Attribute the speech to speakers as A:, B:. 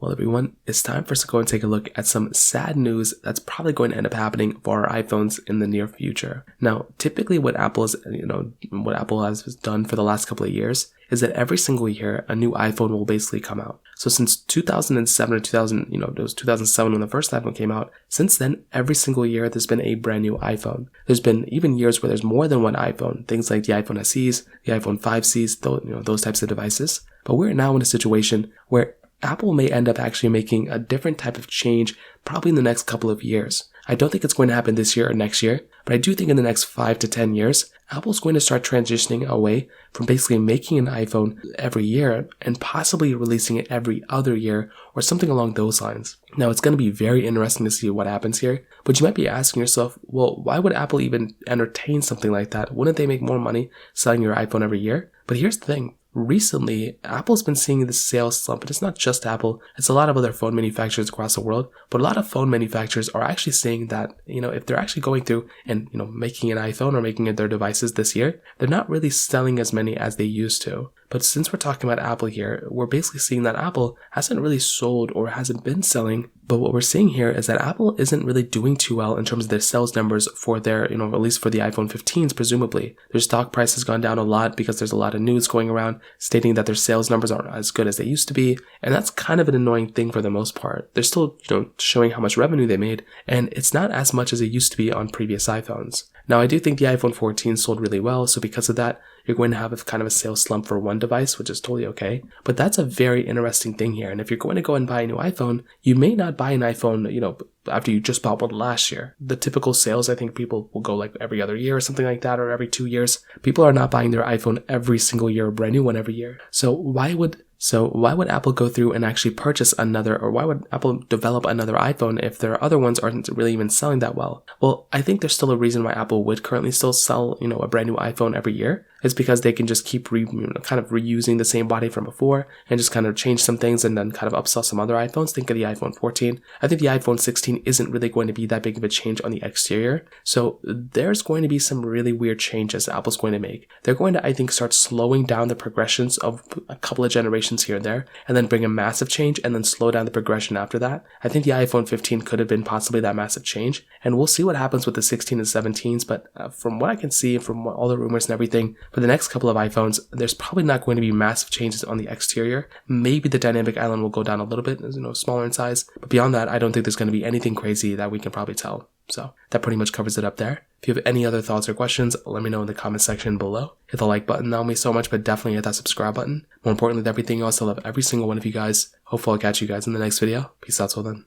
A: Well, everyone, it's time for us to go and take a look at some sad news that's probably going to end up happening for our iPhones in the near future. Now, typically what Apple has done for the last couple of years is that every single year a new iPhone will basically come out. So since 2007 or 2007 when the first iPhone came out, since then every single year there's been a brand new iPhone. There's been even years where there's more than one iPhone, things like the iPhone SEs, the iPhone 5Cs, those types of devices. But we're now in a situation where Apple may end up actually making a different type of change probably in the next couple of years. I don't think it's going to happen this year or next year, but I do think in the next 5 to 10 years, Apple's going to start transitioning away from basically making an iPhone every year and possibly releasing it every other year or something along those lines. Now, it's going to be very interesting to see what happens here, but you might be asking yourself, well, why would Apple even entertain something like that? Wouldn't they make more money selling your iPhone every year? But here's the thing. Recently, Apple's been seeing this sales slump, but it's not just Apple, it's a lot of other phone manufacturers across the world, but a lot of phone manufacturers are actually saying that, if they're actually going through and, making an iPhone or making their devices this year, they're not really selling as many as they used to. But since we're talking about Apple here, we're basically seeing that Apple hasn't really sold or hasn't been selling. But what we're seeing here is that Apple isn't really doing too well in terms of their sales numbers for their, at least for the iPhone 15s, presumably. Their stock price has gone down a lot because there's a lot of news going around stating that their sales numbers aren't as good as they used to be. And that's kind of an annoying thing for the most part. They're still, showing how much revenue they made, and it's not as much as it used to be on previous iPhones. Now, I do think the iPhone 14 sold really well, so because of that, you're going to have a sales slump for one device, which is totally okay. But that's a very interesting thing here. And if you're going to go and buy a new iPhone, you may not buy an iPhone, after you just bought one last year. The typical sales, I think people will go like every other year or something like that, or every 2 years. People are not buying their iPhone every single year, a brand new one every year. So why would Apple go through and actually purchase another, or why would Apple develop another iPhone if their other ones aren't really even selling that well? Well, I think there's still a reason why Apple would currently still sell, a brand new iPhone every year. It's because they can just keep reusing the same body from before and just kind of change some things and then kind of upsell some other iPhones. Think of the iPhone 14. I think the iPhone 16 isn't really going to be that big of a change on the exterior. So there's going to be some really weird changes Apple's going to make. They're going to, I think, start slowing down the progressions of a couple of generations here and there, and then bring a massive change and then slow down the progression after that. I think the iPhone 15 could have been possibly that massive change, and we'll see what happens with the 16 and 17s, but from what I can see, from all the rumors and everything, for the next couple of iPhones, there's probably not going to be massive changes on the exterior. Maybe the dynamic island will go down a little bit, smaller in size, but beyond that, I don't think there's going to be anything crazy that we can probably tell. So that pretty much covers it up there. If you have any other thoughts or questions, let me know in the comment section below. Hit the like button, that would mean so much, but definitely hit that subscribe button. More importantly than everything else, I love every single one of you guys. Hopefully I'll catch you guys in the next video. Peace out till then.